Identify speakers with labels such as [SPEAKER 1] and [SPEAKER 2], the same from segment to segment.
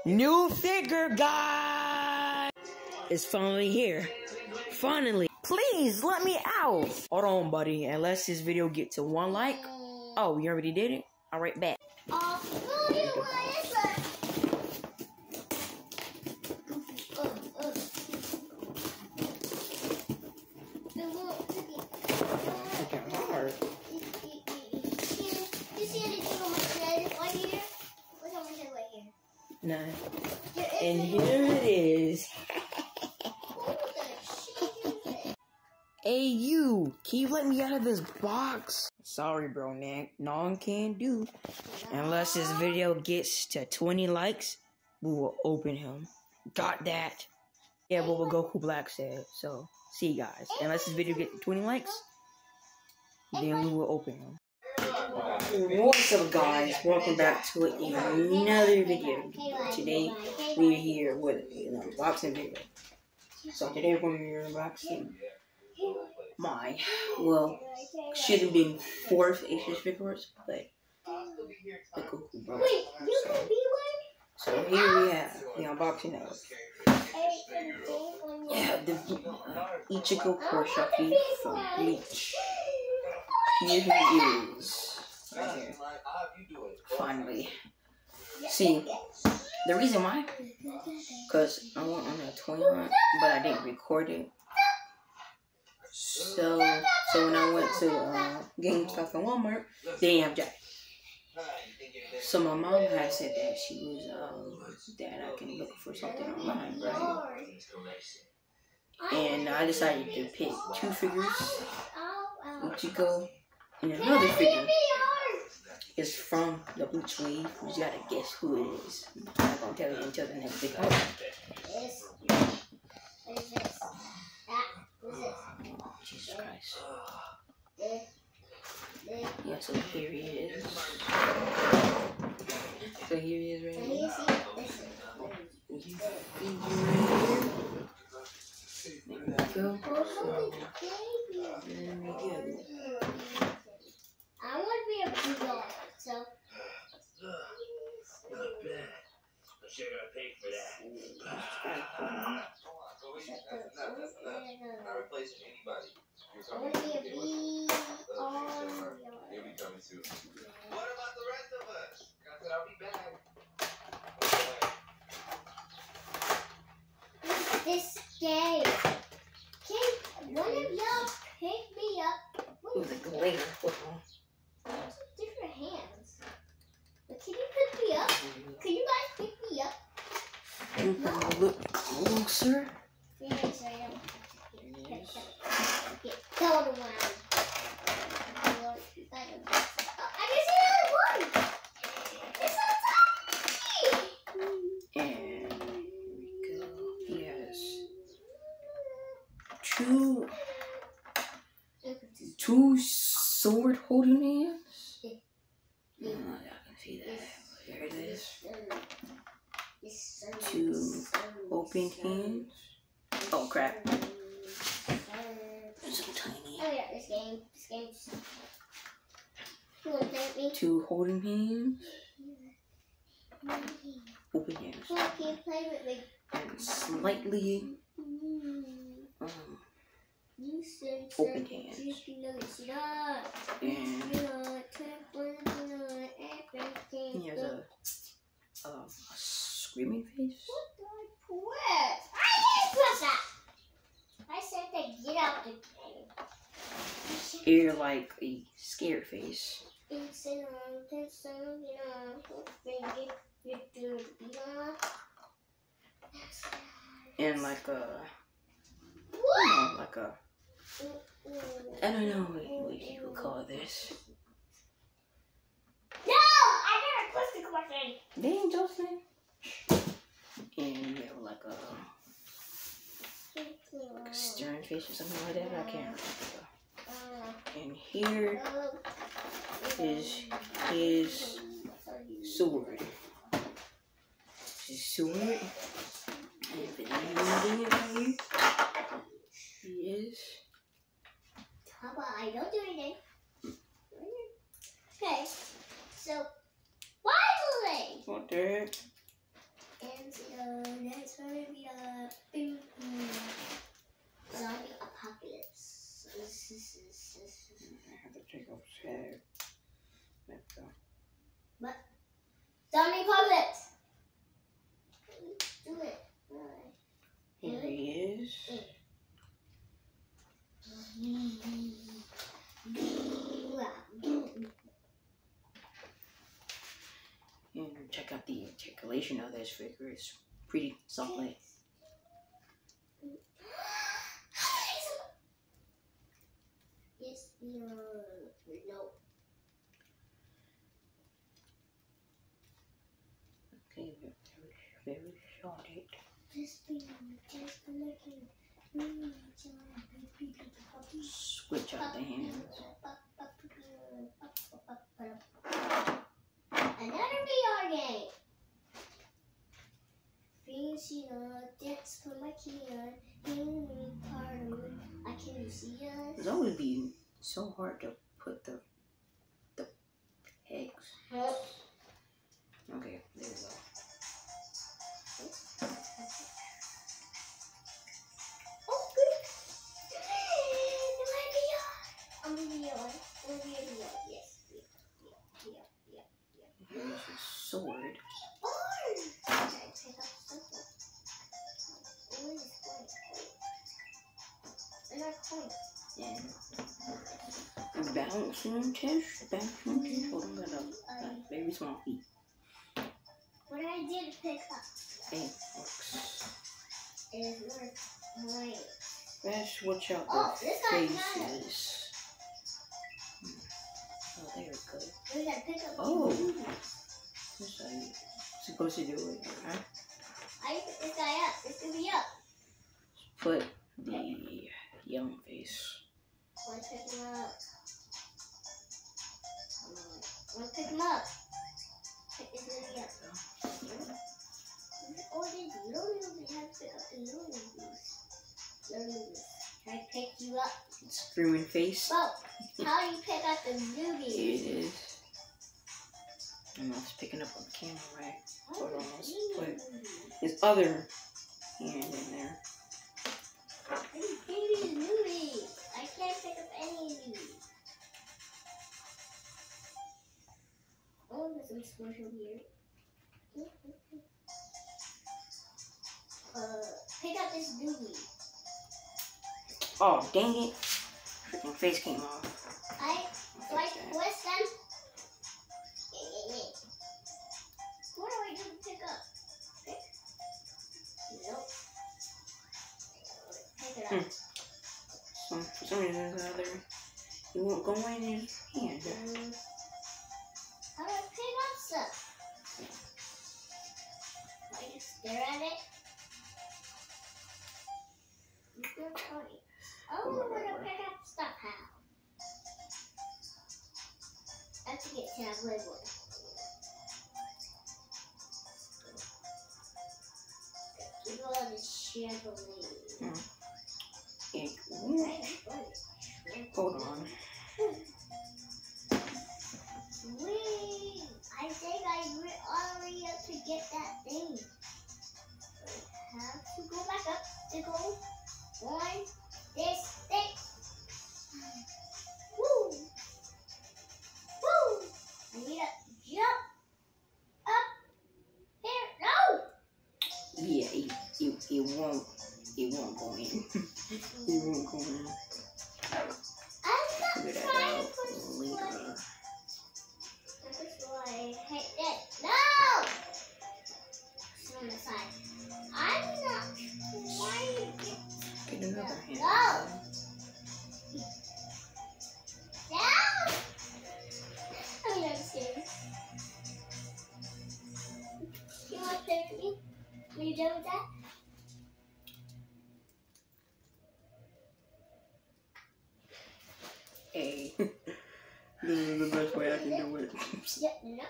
[SPEAKER 1] New figure, guys! It's finally here. Finally. Please, let me out. Hold on, buddy. Unless this video gets to 1 like. Oh, you already did it? All right, back. No. And here it is. Hey, you. Can you let me out of this box? Sorry, bro, Nick. No one can do. Unless this video gets to 20 likes, we will open him. Got that? Yeah, but what Goku Black said. So, see you guys. Unless this video gets to 20 likes, then we will open him. What's up, guys? Welcome back to another video. Today we're here with an unboxing video. So today we're going to be unboxing my, well, should have been 4th Asian figures, but the Goku broke. So here we have the unboxing of the ICHIGO Kurosaki from Bleach. Here he is. Right here. Finally. See, the reason why? Because I went on a toy hunt, but I didn't record it. So when I went to GameStop and Walmart, they didn't have Jack. So my mom had said that she was, that I can look for something online, right? And I decided to pick 2 figures, ICHIGO, and another figure is from the Bleach wave. You just gotta guess who it is. I'm not gonna tell you until the next video.
[SPEAKER 2] What is this? What is this?
[SPEAKER 1] Oh, Jesus Christ. Yeah, so here he is. So here he is right here. There we go. There we go.
[SPEAKER 2] I want to be a blue dog, so.
[SPEAKER 3] But you're gonna pay for that. Not replacing anybody.
[SPEAKER 2] I want to be a bee.
[SPEAKER 3] You'll be coming soon. What about the rest of us? I said I'll be back.
[SPEAKER 2] This game. Can one of y'all pick me up?
[SPEAKER 1] Who's a glader football?
[SPEAKER 2] Different hands. But can you pick me up? Can you guys pick me up?
[SPEAKER 1] You can look closer.
[SPEAKER 2] Yes, I am. Go to one. I can see another one. It's so tiny.
[SPEAKER 1] And we go. He has two sword holding hands. I can see that. There it is. 2 open hands. Oh crap. It's so tiny.
[SPEAKER 2] Oh yeah, this game's. You wanna play with me?
[SPEAKER 1] 2 holding hands. Open hands.
[SPEAKER 2] Can you play with me?
[SPEAKER 1] And slightly open hands. And he has a screaming face.
[SPEAKER 2] What did I press? I didn't press that! I said to get out the game.
[SPEAKER 1] Ear like a scared face. And like a, like a, I don't know what you would call this.
[SPEAKER 2] No! I never pressed the question!
[SPEAKER 1] Dang, Justin. And you have like a stern face or something like that. I can't remember. And here is his sword. His sword. And if it's anything right here, he is.
[SPEAKER 2] Papa, don't do anything. Okay, so finally!
[SPEAKER 1] What the heck?
[SPEAKER 2] And it's going to be a zombie apocalypse.
[SPEAKER 1] I have to take off his head. There we go.
[SPEAKER 2] What? Zombie apocalypse! Do it.
[SPEAKER 1] Here he is. And check out the articulation of this figure. It's pretty solid.
[SPEAKER 2] Yes, no.
[SPEAKER 1] Okay, very solid. Switch out the hands.
[SPEAKER 2] Another VR game. Fancy dance for my kid. I can see us.
[SPEAKER 1] It's always been so hard to put the pegs. Okay, there we go.
[SPEAKER 2] Oh, good. I'm in VR. Yes.
[SPEAKER 1] Here's his sword. And bouncing test. Hold on, got a very small feet.
[SPEAKER 2] What I did pick up
[SPEAKER 1] Works.
[SPEAKER 2] is worth mine.
[SPEAKER 1] Let's watch out the
[SPEAKER 2] this guy
[SPEAKER 1] faces. Oh, there we go.
[SPEAKER 2] We gotta pick up.
[SPEAKER 1] Oh, that's how you're supposed to do it, huh?
[SPEAKER 2] I put this guy up. It's gonna be up.
[SPEAKER 1] Put the young face.
[SPEAKER 2] Let's pick him up. Let's pick him up. Pick this gonna be up. Oh, you don't even have to pick up the newbies. Can I pick you up?
[SPEAKER 1] Screaming face.
[SPEAKER 2] Well, how do you pick up the newbies?
[SPEAKER 1] It is. I don't know if it's picking up on the camera, right? Hold on, let's put his other hand in there.
[SPEAKER 2] Give me the newbies. I can't pick up any of these. Oh, there's some special here. Pick up this newbie.
[SPEAKER 1] Oh, dang it. Freaking face came off.
[SPEAKER 2] Do I twist them? What do I do to pick up? Pick? Nope. Pick it up.
[SPEAKER 1] So, for some reason the other, it won't go in his hand.
[SPEAKER 2] How do I pick up stuff? I just stare at it. It's not funny. I don't know where to pick up stuff how. I have to get tablet one. Give all this trampoline.
[SPEAKER 1] Hold on.
[SPEAKER 2] Wait, I think I went all the way up to get that thing. I have to go back up to go on this thing. Woo! Woo! I need to jump up here. No!
[SPEAKER 1] Yeah, it won't go in. It won't go in.
[SPEAKER 2] I'm not
[SPEAKER 1] Figure that
[SPEAKER 2] trying
[SPEAKER 1] out
[SPEAKER 2] to push
[SPEAKER 1] later.
[SPEAKER 2] This is why I hate it. No! It's on the side. I'm not trying to get
[SPEAKER 1] Get another hand.
[SPEAKER 2] No! No! I'm not scared. You want to play with me? Are you done with that?
[SPEAKER 1] Hey. This is the best way I can do it.
[SPEAKER 2] Yeah, no.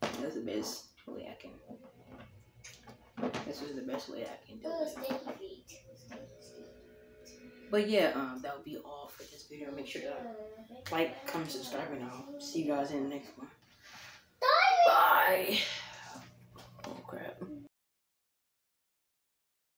[SPEAKER 1] That's the best way I can. This is the best way I can do
[SPEAKER 2] Oh,
[SPEAKER 1] it.
[SPEAKER 2] stinky feet.
[SPEAKER 1] But yeah, that will be all for this video. Make sure to like, comment, subscribe, and I'll see you guys in the next one.
[SPEAKER 2] Bye!
[SPEAKER 1] Bye.